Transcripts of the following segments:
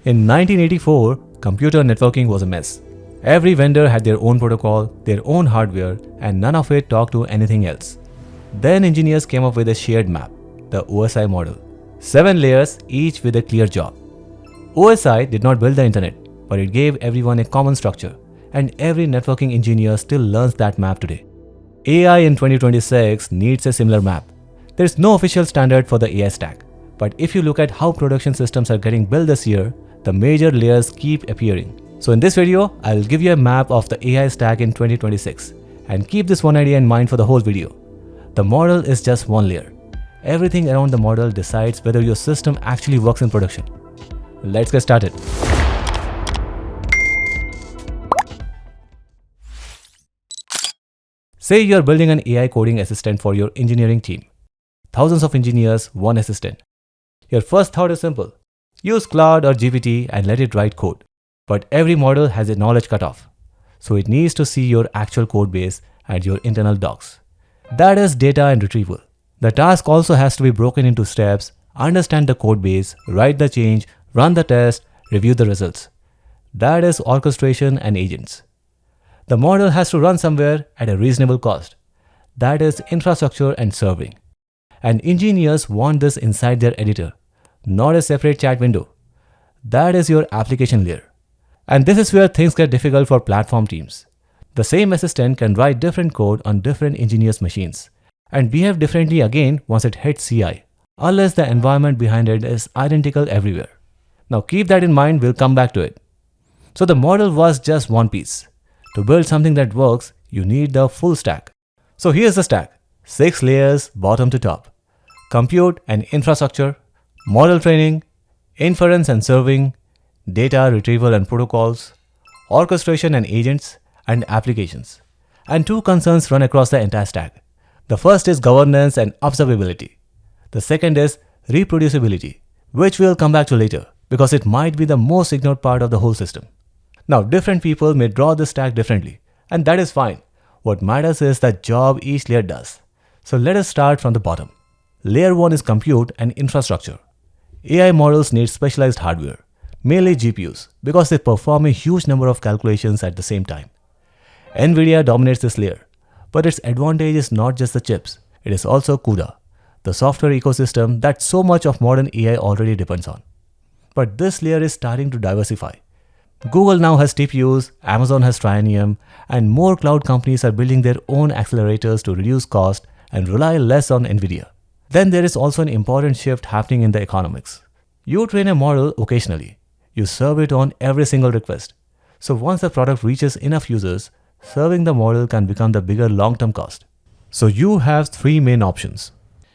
In 1984, computer networking was a mess. Every vendor had their own protocol, their own hardware, and none of it talked to anything else. Then engineers came up with a shared map, the OSI model. 7 layers, each with a clear job. OSI did not build the internet, but it gave everyone a common structure, and every networking engineer still learns that map today. AI in 2026 needs a similar map. There is no official standard for the AI stack, but if you look at how production systems are getting built this year, the major layers keep appearing. So in this video, I'll give you a map of the AI stack in 2026, and keep this one idea in mind for the whole video. The model is just one layer. Everything around the model decides whether your system actually works in production. Let's get started. Say you're building an AI coding assistant for your engineering team. Thousands of engineers, one assistant. Your first thought is simple. Use Claude or GPT and let it write code. But every model has a knowledge cutoff. So it needs to see your actual code base and your internal docs. That is data and retrieval. The task also has to be broken into steps, understand the code base, write the change, run the test, review the results. That is orchestration and agents. The model has to run somewhere at a reasonable cost. That is infrastructure and serving. And engineers want this inside their editor, not a separate chat window. That is your application layer. And this is where things get difficult for platform teams. The same assistant can write different code on different engineers' machines and behave differently again once it hits CI, unless the environment behind it is identical everywhere. Now keep that in mind, we'll come back to it. So the model was just one piece. To build something that works, you need the full stack. So here's the stack. 6 layers bottom to top. Compute and infrastructure, model training, inference and serving, data retrieval and protocols, orchestration and agents, and applications. And 2 concerns run across the entire stack. The first is governance and observability. The second is reproducibility, which we'll come back to later because it might be the most ignored part of the whole system. Now, different people may draw the stack differently, and that is fine. What matters is the job each layer does. So let us start from the bottom. Layer 1 is compute and infrastructure. AI models need specialized hardware, mainly GPUs, because they perform a huge number of calculations at the same time. NVIDIA dominates this layer, but its advantage is not just the chips, it is also CUDA, the software ecosystem that so much of modern AI already depends on. But this layer is starting to diversify. Google now has TPUs, Amazon has Trainium, and more cloud companies are building their own accelerators to reduce cost and rely less on NVIDIA. Then there is also an important shift happening in the economics. You train a model occasionally. You serve it on every single request. So once the product reaches enough users, serving the model can become the bigger long-term cost. So you have 3 main options.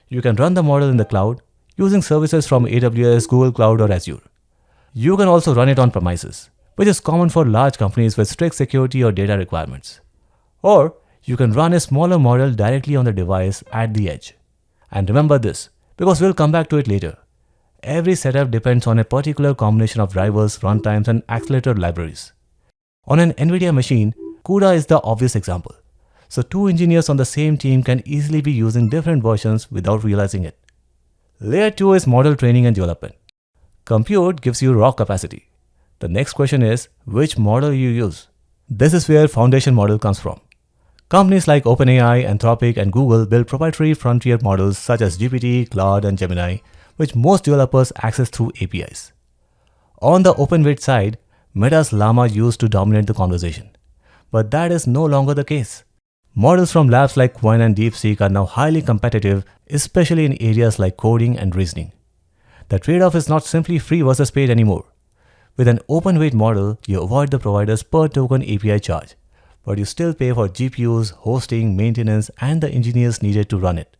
You can run the model in the cloud using services from AWS, Google Cloud, or Azure. You can also run it on premises, which is common for large companies with strict security or data requirements. Or you can run a smaller model directly on the device at the edge. And remember this, because we'll come back to it later. Every setup depends on a particular combination of drivers, runtimes, and accelerator libraries. On an NVIDIA machine, CUDA is the obvious example. So 2 engineers on the same team can easily be using different versions without realizing it. Layer 2 is model training and development. Compute gives you raw capacity. The next question is, which model you use? This is where foundation model comes from. Companies like OpenAI, Anthropic, and Google build proprietary frontier models such as GPT, Claude, and Gemini, which most developers access through APIs. On the open-weight side, Meta's Llama used to dominate the conversation. But that is no longer the case. Models from labs like Quinn and DeepSeek are now highly competitive, especially in areas like coding and reasoning. The trade-off is not simply free versus paid anymore. With an open-weight model, you avoid the provider's per-token API charge, but you still pay for GPUs, hosting, maintenance, and the engineers needed to run it.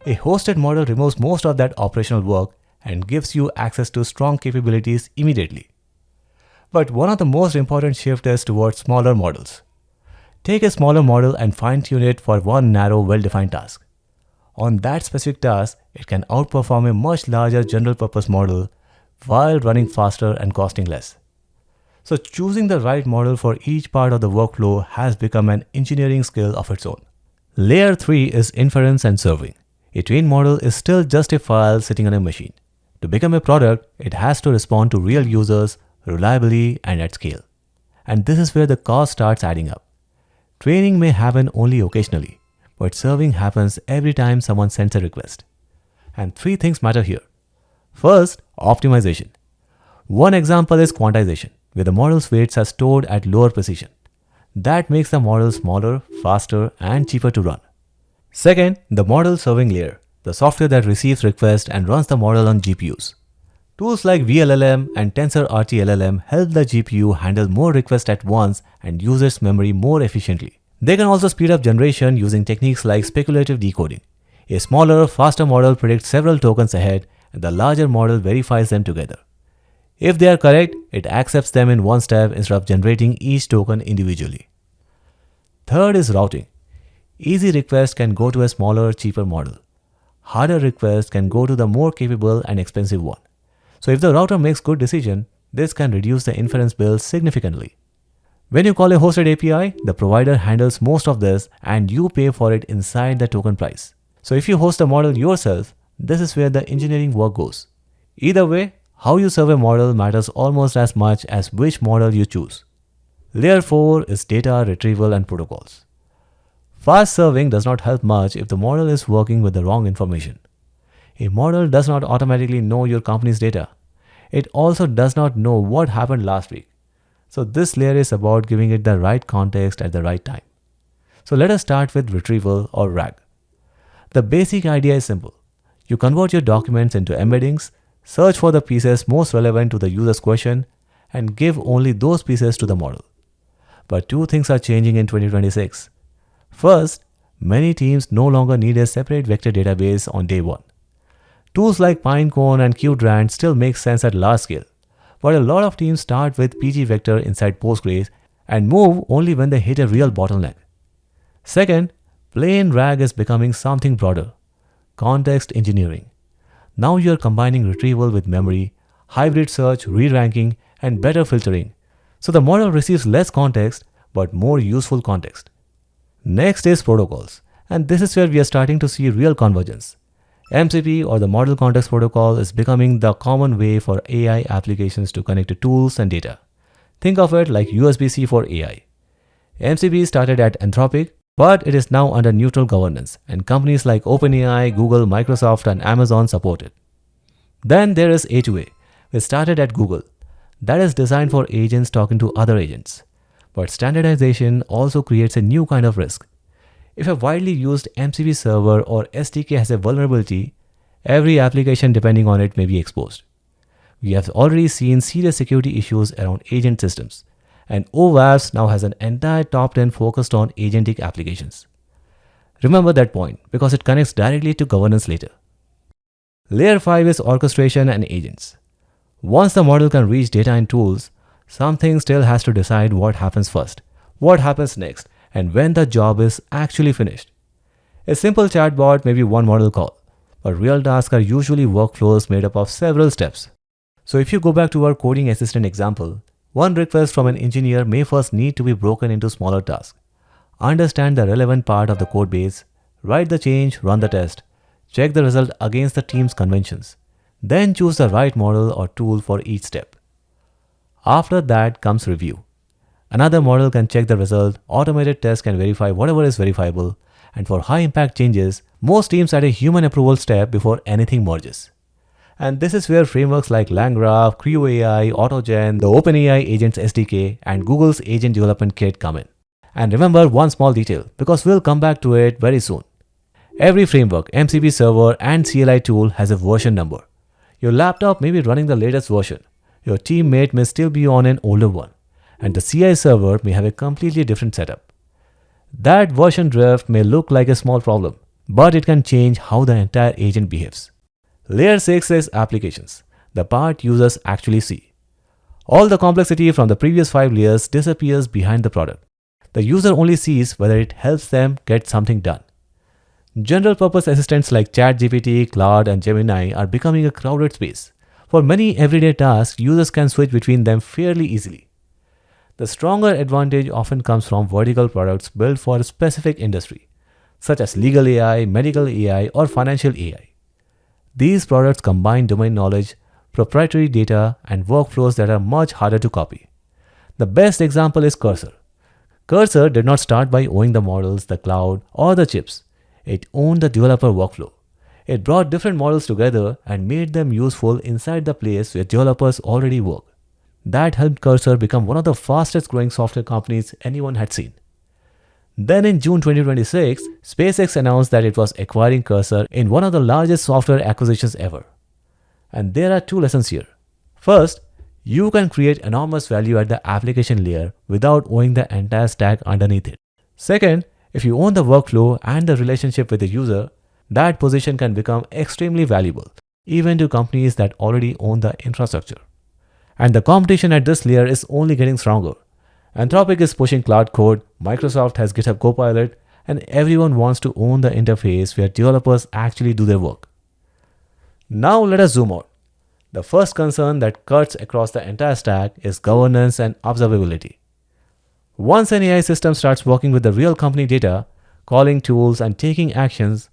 A hosted model removes most of that operational work and gives you access to strong capabilities immediately. But one of the most important shifts is towards smaller models. Take a smaller model and fine-tune it for one narrow, well-defined task. On that specific task, it can outperform a much larger general-purpose model while running faster and costing less. So choosing the right model for each part of the workflow has become an engineering skill of its own. Layer 3 is inference and serving. A trained model is still just a file sitting on a machine. To become a product, it has to respond to real users reliably and at scale. And this is where the cost starts adding up. Training may happen only occasionally, but serving happens every time someone sends a request. And three things matter here. First, optimization. One example is quantization, where the model's weights are stored at lower precision. That makes the model smaller, faster, and cheaper to run. Second, the model serving layer, the software that receives requests and runs the model on GPUs. Tools like vLLM and TensorRT LLM help the GPU handle more requests at once and use its memory more efficiently. They can also speed up generation using techniques like speculative decoding. A smaller, faster model predicts several tokens ahead, and the larger model verifies them together. If they are correct, it accepts them in one step instead of generating each token individually. Third is routing. Easy requests can go to a smaller, cheaper model. Harder requests can go to the more capable and expensive one. So if the router makes good decision, this can reduce the inference bill significantly. When you call a hosted API, the provider handles most of this and you pay for it inside the token price. So if you host a model yourself, this is where the engineering work goes. Either way, how you serve a model matters almost as much as which model you choose. Layer 4 is data retrieval and protocols. Fast serving does not help much if the model is working with the wrong information. A model does not automatically know your company's data. It also does not know what happened last week. So this layer is about giving it the right context at the right time. So let us start with retrieval or RAG. The basic idea is simple. You convert your documents into embeddings, search for the pieces most relevant to the user's question, and give only those pieces to the model. But two things are changing in 2026. First, many teams no longer need a separate vector database on day one. Tools like Pinecone and QDRANT still make sense at large scale, but a lot of teams start with pgvector inside Postgres and move only when they hit a real bottleneck. Second, plain RAG is becoming something broader. Context engineering. Now you're combining retrieval with memory, hybrid search, re-ranking, and better filtering. So the model receives less context, but more useful context. Next is protocols. And this is where we are starting to see real convergence. MCP or the Model Context Protocol is becoming the common way for AI applications to connect to tools and data. Think of it like USB-C for AI. MCP started at Anthropic, but it is now under neutral governance, and companies like OpenAI, Google, Microsoft, and Amazon support it. Then there is A2A, which started at Google. That is designed for agents talking to other agents. But standardization also creates a new kind of risk. If a widely used MCP server or SDK has a vulnerability, every application depending on it may be exposed. We have already seen serious security issues around agent systems, and OWASP now has an entire top 10 focused on agentic applications. Remember that point because it connects directly to governance later. Layer 5 is orchestration and agents. Once the model can reach data and tools, something still has to decide what happens first, what happens next, and when the job is actually finished. A simple chatbot may be one model call, but real tasks are usually workflows made up of several steps. So if you go back to our coding assistant example, one request from an engineer may first need to be broken into smaller tasks. Understand the relevant part of the code base, write the change, run the test, check the result against the team's conventions, then choose the right model or tool for each step. After that comes review. Another model can check the result, automated tests can verify whatever is verifiable, and for high-impact changes, most teams add a human approval step before anything merges. And this is where frameworks like LangGraph, CrewAI, AutoGen, the OpenAI Agents SDK, and Google's Agent Development Kit come in. And remember one small detail, because we'll come back to it very soon. Every framework, MCP server, and CLI tool has a version number. Your laptop may be running the latest version. Your teammate may still be on an older one. And the CI server may have a completely different setup. That version drift may look like a small problem, but it can change how the entire agent behaves. Layer 6 is applications, the part users actually see. All the complexity from the previous 5 layers disappears behind the product. The user only sees whether it helps them get something done. General purpose assistants like ChatGPT, Claude, and Gemini are becoming a crowded space. For many everyday tasks, users can switch between them fairly easily. The stronger advantage often comes from vertical products built for a specific industry, such as legal AI, medical AI, or financial AI. These products combine domain knowledge, proprietary data, and workflows that are much harder to copy. The best example is Cursor. Cursor did not start by owning the models, the cloud, or the chips. It owned the developer workflow. It brought different models together and made them useful inside the place where developers already work. That helped Cursor become one of the fastest growing software companies anyone had seen. Then in June 2026, SpaceX announced that it was acquiring Cursor in one of the largest software acquisitions ever. And there are two lessons here. First, you can create enormous value at the application layer without owning the entire stack underneath it. Second, if you own the workflow and the relationship with the user, that position can become extremely valuable, even to companies that already own the infrastructure. And the competition at this layer is only getting stronger. Anthropic is pushing Cloud Code, Microsoft has GitHub Copilot, and everyone wants to own the interface where developers actually do their work. Now let us zoom out. The first concern that cuts across the entire stack is governance and observability. Once an AI system starts working with the real company data, calling tools and taking actions,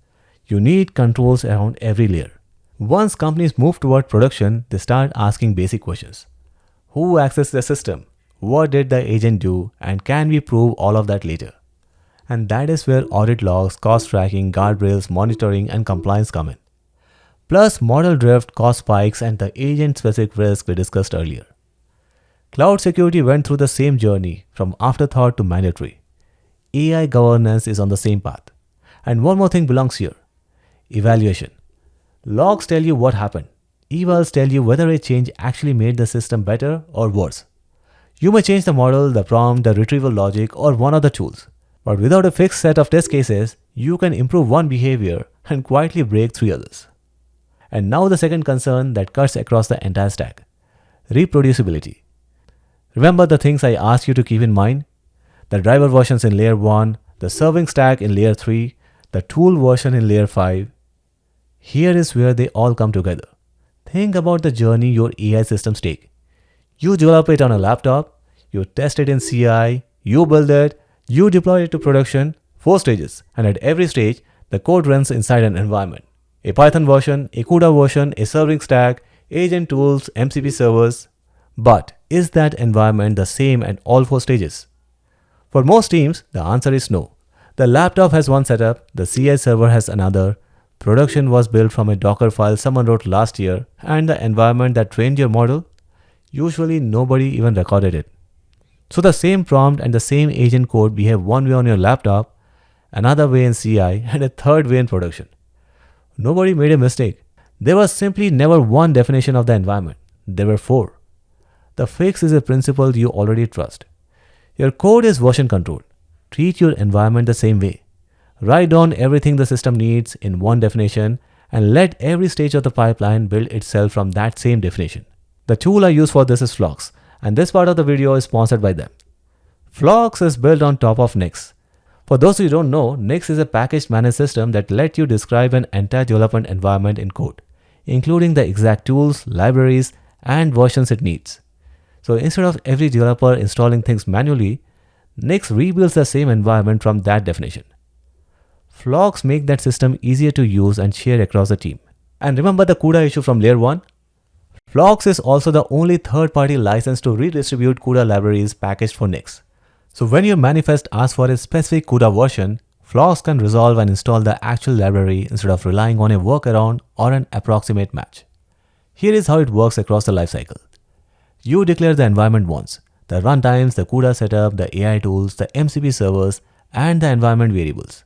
you need controls around every layer. Once companies move toward production, they start asking basic questions. Who accessed the system? What did the agent do? And can we prove all of that later? And that is where audit logs, cost tracking, guardrails, monitoring, and compliance come in. Plus model drift, cost spikes, and the agent-specific risk we discussed earlier. Cloud security went through the same journey from afterthought to mandatory. AI governance is on the same path. And one more thing belongs here. Evaluation. Logs tell you what happened. Evals tell you whether a change actually made the system better or worse. You may change the model, the prompt, the retrieval logic, or one of the tools. But without a fixed set of test cases, you can improve one behavior and quietly break 3 others. And now the second concern that cuts across the entire stack. Reproducibility. Remember the things I asked you to keep in mind? The driver versions in layer 1, the serving stack in layer 3, the tool version in layer 5. Here is where they all come together. Think about the journey your AI systems take. You develop it on a laptop, you test it in CI, you build it, you deploy it to production, 4 stages, and at every stage, the code runs inside an environment. A Python version, a CUDA version, a serving stack, agent tools, MCP servers. But is that environment the same at all 4 stages? For most teams, the answer is no. The laptop has one setup, the CI server has another, production was built from a Docker file someone wrote last year, and the environment that trained your model, usually nobody even recorded it. So the same prompt and the same agent code behave one way on your laptop, another way in CI, and a third way in production. Nobody made a mistake. There was simply never one definition of the environment. There were 4. The fix is a principle you already trust. Your code is version controlled. Treat your environment the same way. Write down everything the system needs in one definition and let every stage of the pipeline build itself from that same definition. The tool I use for this is Flox, and this part of the video is sponsored by them. Flox is built on top of Nix. For those who don't know, Nix is a packaged managed system that lets you describe an entire development environment in code, including the exact tools, libraries, and versions it needs. So instead of every developer installing things manually, Nix rebuilds the same environment from that definition. Flox makes that system easier to use and share across the team. And remember the CUDA issue from layer 1? Flox is also the only third-party license to redistribute CUDA libraries packaged for Nix. So when your manifest asks for a specific CUDA version, Flox can resolve and install the actual library instead of relying on a workaround or an approximate match. Here is how it works across the lifecycle. You declare the environment once, the runtimes, the CUDA setup, the AI tools, the MCP servers, and the environment variables.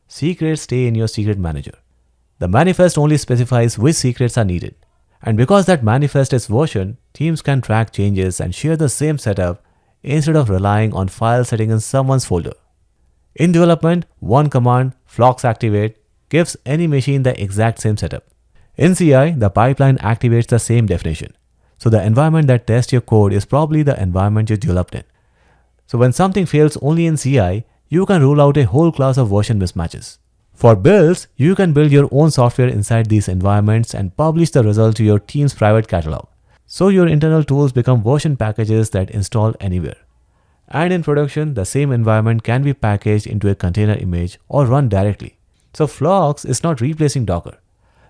Secrets stay in your secret manager. The manifest only specifies which secrets are needed. And because that manifest is version, teams can track changes and share the same setup instead of relying on file setting in someone's folder. In development, one command, Flox activate, gives any machine the exact same setup. In CI, the pipeline activates the same definition. So the environment that tests your code is probably the environment you developed in. So when something fails only in CI, you can rule out a whole class of version mismatches. For builds, you can build your own software inside these environments and publish the result to your team's private catalog. So your internal tools become version packages that install anywhere. And in production, the same environment can be packaged into a container image or run directly. So Flox is not replacing Docker.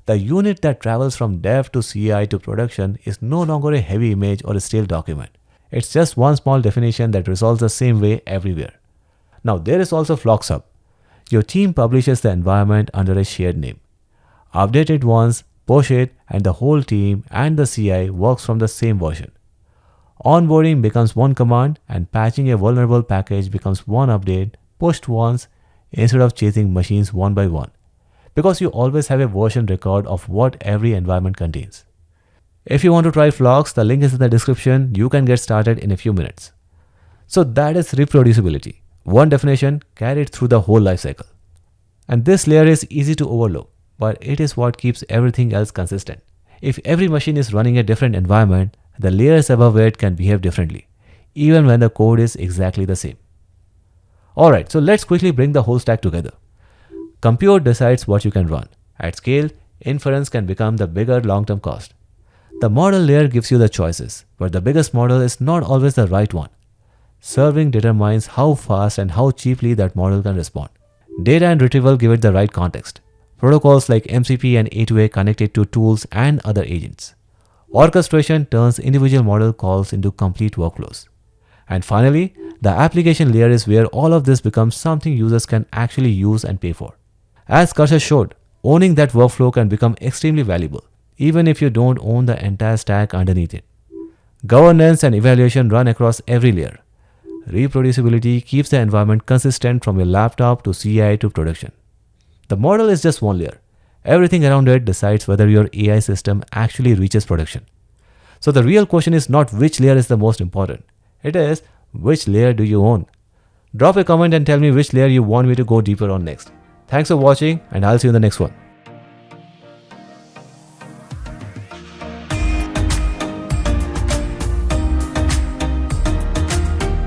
The unit that travels from dev to CI to production is no longer a heavy image or a stale document. It's just one small definition that resolves the same way everywhere. Now there is also Flox Hub. Your team publishes the environment under a shared name. Update it once, push it, and the whole team and the CI works from the same version. Onboarding becomes one command and patching a vulnerable package becomes one update pushed once instead of chasing machines one by one, because you always have a version record of what every environment contains. If you want to try Flox, the link is in the description. You can get started in a few minutes. So that is reproducibility. One definition carried through the whole lifecycle. And this layer is easy to overlook, but it is what keeps everything else consistent. If every machine is running a different environment, the layers above it can behave differently, even when the code is exactly the same. Alright, so let's quickly bring the whole stack together. Compute decides what you can run. At scale, inference can become the bigger long-term cost. The model layer gives you the choices, but the biggest model is not always the right one. Serving determines how fast and how cheaply that model can respond. Data and retrieval give it the right context. Protocols like MCP and A2A connect it to tools and other agents. Orchestration turns individual model calls into complete workflows. And finally, the application layer is where all of this becomes something users can actually use and pay for. As Karsha showed, owning that workflow can become extremely valuable, even if you don't own the entire stack underneath it. Governance and evaluation run across every layer. Reproducibility keeps the environment consistent from your laptop to CI to production. The model is just one layer. Everything around it decides whether your AI system actually reaches production. So the real question is not which layer is the most important. It is, which layer do you own? Drop a comment and tell me which layer you want me to go deeper on next. Thanks for watching, and I'll see you in the next one.